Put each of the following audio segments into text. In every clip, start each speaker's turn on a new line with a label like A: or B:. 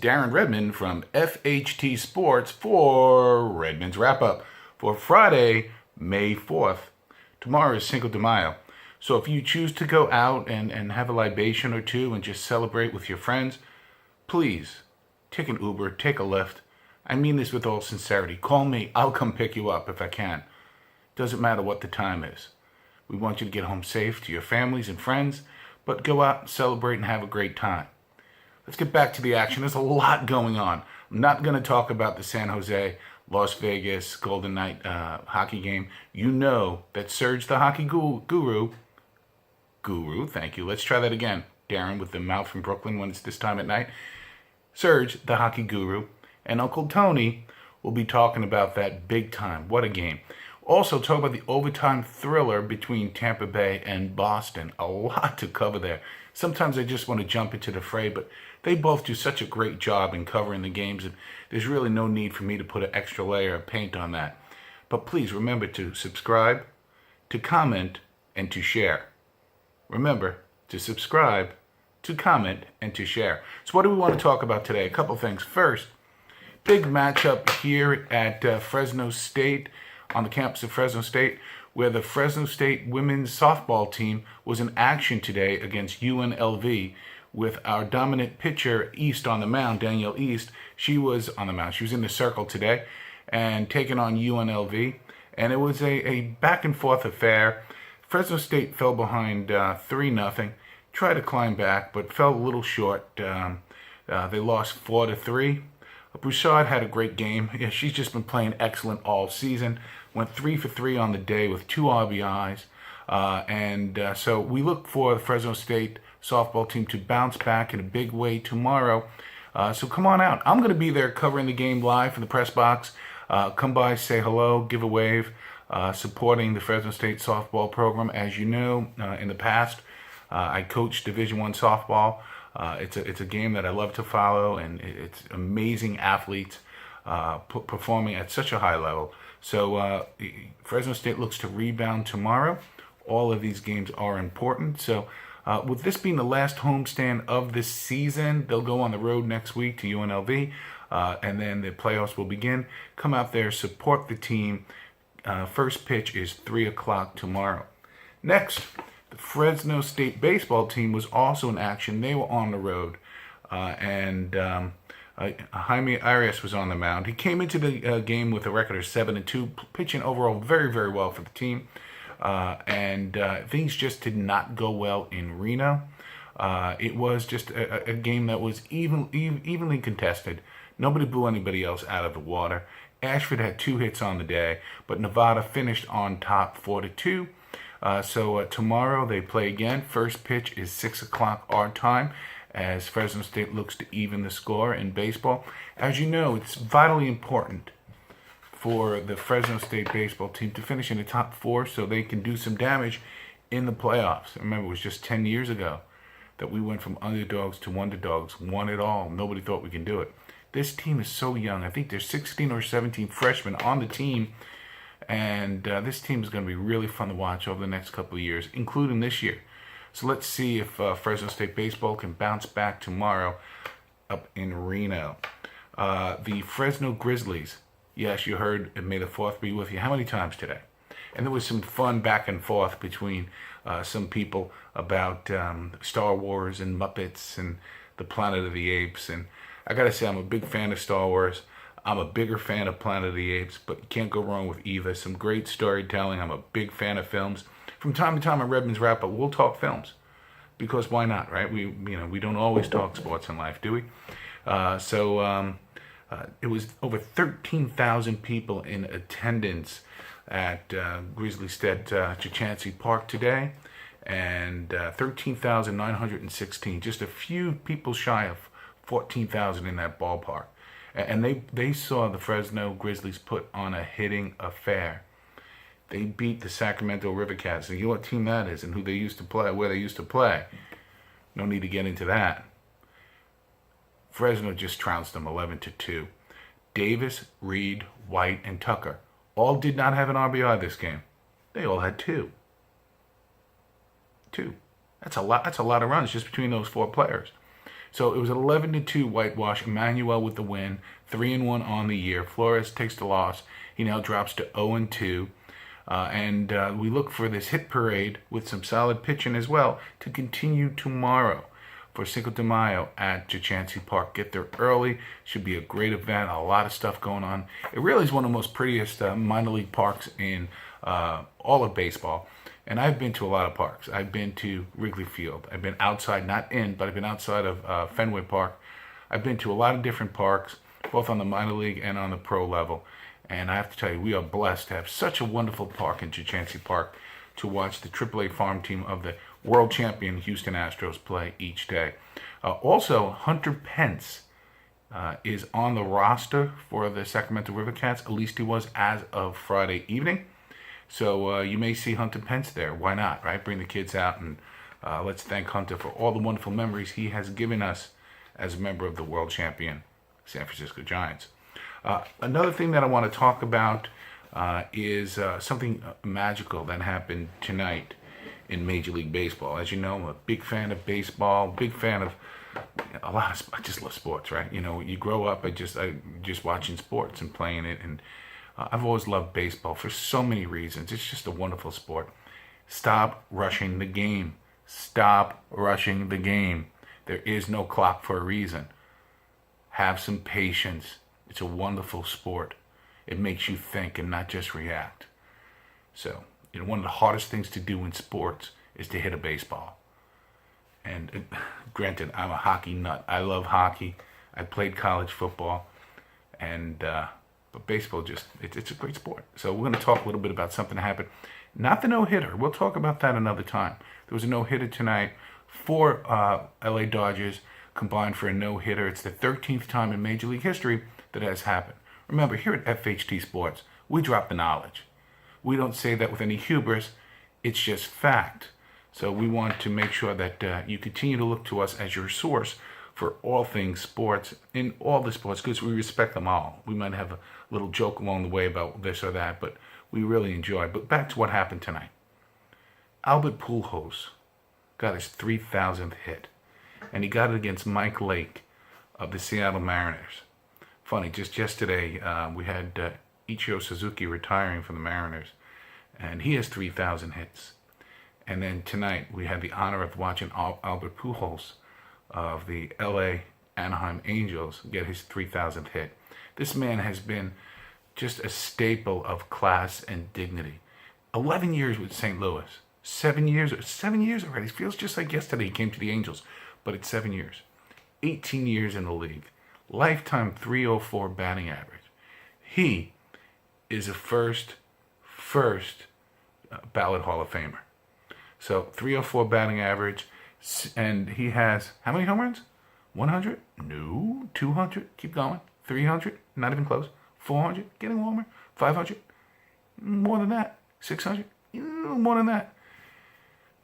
A: Darren Redmond from FHT Sports for Redmond's wrap-up for Friday, May 4th. Tomorrow is Cinco de Mayo. So if you choose to go out and have a libation or two and just celebrate with your friends, please take an Uber, take a Lyft. I mean this with all sincerity. Call me. I'll come pick you up if I can. Doesn't matter what the time is. We want you to get home safe to your families and friends, but go out and celebrate and have a great time. Let's get back to the action. There's a lot going on. I'm not going to talk about the San Jose, Las Vegas, Golden Knight hockey game. You know that Serge, the hockey guru, thank you. Let's try that again. Darren with the mouth from Brooklyn when it's this time at night. Serge, the hockey guru, and Uncle Tony will be talking about that big time. What a game. Also, talk about the overtime thriller between Tampa Bay and Boston. A lot to cover there. Sometimes I just want to jump into the fray, but they both do such a great job in covering the games, and there's really no need for me to put an extra layer of paint on that. But please remember to subscribe, to comment, and to share. Remember to subscribe, to comment, and to share. So what do we want to talk about today? A couple things. First, big matchup here at Fresno State, on the campus of Fresno State, where the Fresno State women's softball team was in action today against UNLV with our dominant pitcher, East, on the mound, Danielle East. She was on the mound. She was in the circle today and taking on UNLV. And it was a back-and-forth affair. Fresno State fell behind 3-0, tried to climb back, but fell a little short. They lost 4-3. Broussard had a great game. Yeah, she's just been playing excellent all season. Went 3 for 3 on the day with 2 RBIs. So we look for the Fresno State softball team to bounce back in a big way tomorrow. So come on out. I'm going to be there covering the game live from the press box. Come by, say hello, give a wave, supporting the Fresno State softball program. As you know, in the past, I coached Division I softball. It's a game that I love to follow, and it's amazing athletes performing at such a high level. So Fresno State looks to rebound tomorrow. All of these games are important. So with this being the last homestand of this season, they'll go on the road next week to UNLV, and then the playoffs will begin. Come out there, support the team. First pitch is 3 o'clock tomorrow. Next, the Fresno State baseball team was also in action. They were on the road, and Jaime Arias was on the mound. He came into the game with a record of 7-2, pitching overall very, very well for the team. Things just did not go well in Reno. It was just a game that was evenly contested. Nobody blew anybody else out of the water. Ashford had 2 hits on the day, but Nevada finished on top 4-2. So tomorrow they play again. First pitch is 6 o'clock our time as Fresno State looks to even the score in baseball. As you know, it's vitally important for the Fresno State baseball team to finish in the top 4 so they can do some damage in the playoffs. Remember, it was just 10 years ago that we went from underdogs to underdogs, won it all. Nobody thought we can do it. This team is so young. I think there's 16 or 17 freshmen on the team. And this team is going to be really fun to watch over the next couple of years, including this year. So let's see if Fresno State baseball can bounce back tomorrow up in Reno. The Fresno Grizzlies, yes, you heard, and may the 4th be with you. How many times today? And there was some fun back and forth between some people about Star Wars and Muppets and the Planet of the Apes. And I got to say, I'm a big fan of Star Wars. I'm a bigger fan of Planet of the Apes, but you can't go wrong with either. Some great storytelling. I'm a big fan of films. From time to time on Redmond's Wrap-Up, we'll talk films. Because why not, right? We don't always talk sports in life, do we? It was over 13,000 people in attendance at Grizzly Stead Chichancy Park today. And 13,916. Just a few people shy of 14,000 in that ballpark. And they saw the Fresno Grizzlies put on a hitting affair. They beat the Sacramento River Cats. And you know what team that is and who they used to play, where they used to play. No need to get into that. Fresno just trounced them 11-2. Davis, Reed, White, and Tucker all did not have an RBI this game. They all had 2. 2. That's a lot of runs just between those 4 players. So it was 11-2 whitewash. Emmanuel with the win, 3-1 on the year. Flores takes the loss. He now drops to 0-2. And we look for this hit parade with some solid pitching as well to continue tomorrow for Cinco de Mayo at Chachansey Park. Get there early. Should be a great event. A lot of stuff going on. It really is one of the most prettiest minor league parks in all of baseball. And I've been to a lot of parks. I've been to Wrigley Field. I've been outside, not in, but I've been outside of Fenway Park. I've been to a lot of different parks, both on the minor league and on the pro level. And I have to tell you, we are blessed to have such a wonderful park in Chachansey Park to watch the AAA farm team of the world champion Houston Astros play each day. Also, Hunter Pence is on the roster for the Sacramento River Cats. At least he was as of Friday evening. So you may see Hunter Pence there. Why not, right? Bring the kids out and let's thank Hunter for all the wonderful memories he has given us as a member of the world champion San Francisco Giants. Another thing that I want to talk about is something magical that happened tonight in Major League Baseball. As you know, I'm a big fan of baseball, big fan of a lot of. I just love sports, right? You know, you grow up, I just watching sports and playing it, and I've always loved baseball for so many reasons. It's just a wonderful sport. Stop rushing the game. Stop rushing the game. There is no clock for a reason. Have some patience. It's a wonderful sport. It makes you think and not just react. So, you know, one of the hardest things to do in sports is to hit a baseball. And granted, I'm a hockey nut. I love hockey. I played college football. And but baseball it's a great sport. So we're going to talk a little bit about something that happened. Not the no-hitter. We'll talk about that another time. There was a no-hitter tonight for LA Dodgers combined for a no-hitter. It's the 13th time in Major League history that has happened. Remember, here at FHT Sports, we drop the knowledge. We don't say that with any hubris. It's just fact. So we want to make sure that you continue to look to us as your source for all things sports, in all the sports, because we respect them all. We might have a little joke along the way about this or that, but we really enjoy. But back to what happened tonight. Albert Pujols got his 3,000th hit, and he got it against Mike Lake of the Seattle Mariners. Funny, just yesterday we had Ichiro Suzuki retiring from the Mariners, and he has 3,000 hits. And then tonight we had the honor of watching Albert Pujols of the LA Anaheim Angels get his 3,000th hit. This man has been just a staple of class and dignity. 11 years with St. Louis. 7 years already. It feels just like yesterday he came to the Angels, but it's 7 years. 18 years in the league. Lifetime 304 batting average. He is a first ballot Hall of Famer. So 304 batting average, and he has how many home runs? 100? No. 200? Keep going. 300? Not even close. 400? Getting warmer. 500? More than that. 600? More than that.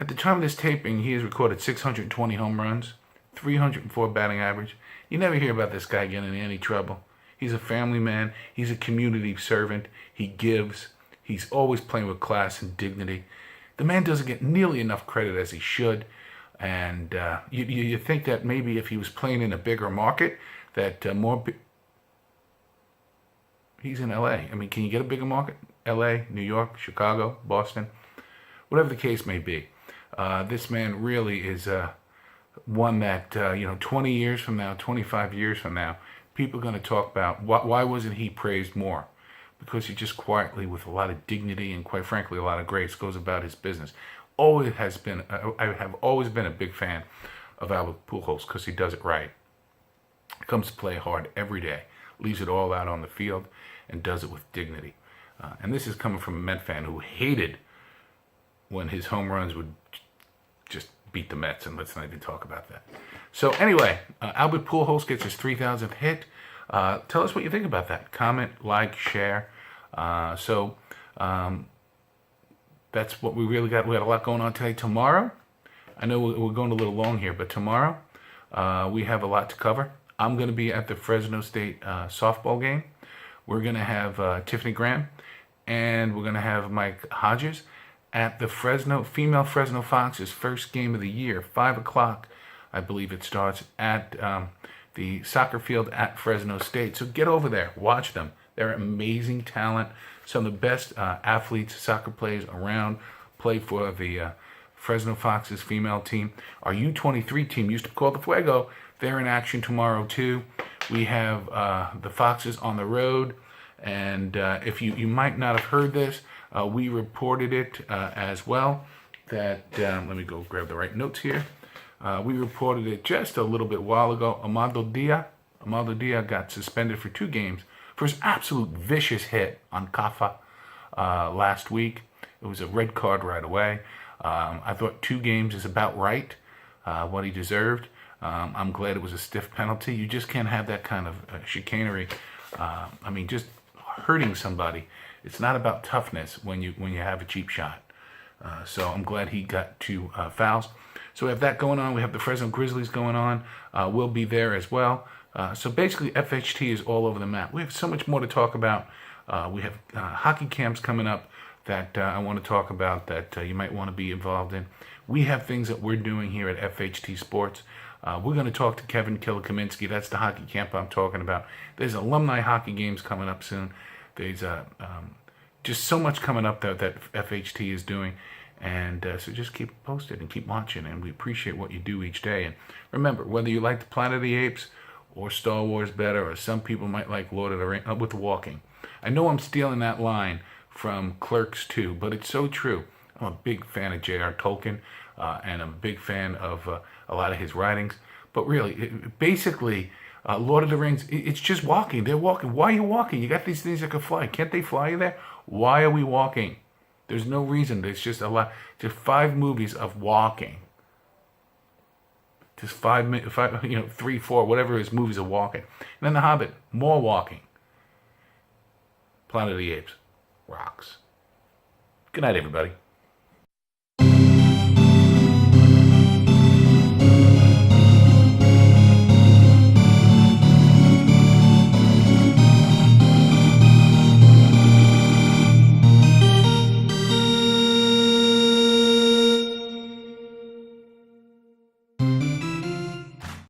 A: At the time of this taping, he has recorded 620 home runs, 304 batting average. You never hear about this guy getting in any trouble. He's a family man. He's a community servant. He gives. He's always playing with class and dignity. The man doesn't get nearly enough credit as he should. And you think that maybe if he was playing in a bigger market, that he's in L.A. I mean, can you get a bigger market? L.A., New York, Chicago, Boston, whatever the case may be. This man really is one that, 20 years from now, 25 years from now, people are going to talk about why wasn't he praised more? Because he just quietly, with a lot of dignity and quite frankly a lot of grace, goes about his business. I have always been a big fan of Albert Pujols because he does it right. Comes to play hard every day, leaves it all out on the field, and does it with dignity. And this is coming from a Met fan who hated when his home runs would just beat the Mets, and let's not even talk about that. So anyway, Albert Pujols gets his 3,000th hit. Tell us what you think about that. Comment, like, share. That's what we really got. We had a lot going on today. Tomorrow, I know we're going a little long here, but tomorrow we have a lot to cover. I'm going to be at the Fresno State softball game. We're going to have Tiffany Graham, and we're going to have Mike Hodges at the female Fresno Fox's first game of the year, 5 o'clock I believe it starts at the soccer field at Fresno State. So get over there, watch them. They're amazing talent. Some of the best athletes, soccer players around, play for the Fresno Foxes female team. Our U23 team used to be called the Fuego. They're in action tomorrow too. We have the Foxes on the road. And if you might not have heard this, we reported it as well. That let me go grab the right notes here. We reported it just a little bit while ago. Amadu Dia got suspended for 2 games for his absolute vicious hit on Caffa last week. It was a red card right away. I thought 2 games is about right, what he deserved. I'm glad it was a stiff penalty. You just can't have that kind of chicanery. I mean, just hurting somebody. It's not about toughness when you have a cheap shot. So I'm glad he got 2 fouls. So we have that going on. We have the Fresno Grizzlies going on. We'll be there as well. So basically, FHT is all over the map. We have so much more to talk about. We have hockey camps coming up that I want to talk about that you might want to be involved in. We have things that we're doing here at FHT Sports. We're going to talk to Kevin Kaminsky. That's the hockey camp I'm talking about. There's alumni hockey games coming up soon. There's just so much coming up that FHT is doing. And so just keep posted and keep watching. And we appreciate what you do each day. And remember, whether you like the Planet of the Apes or Star Wars better, or some people might like Lord of the Rings, with walking. I know I'm stealing that line from Clerks 2, but it's so true. I'm a big fan of J.R. Tolkien, and I'm a big fan of a lot of his writings. But really, basically, Lord of the Rings, it's just walking. They're walking. Why are you walking? You got these things that can fly. Can't they fly you there? Why are we walking? There's no reason. There's just just 5 movies of walking. Just 3, 4, whatever his movies of walking. And then The Hobbit, more walking. Planet of the Apes, rocks. Good night, everybody.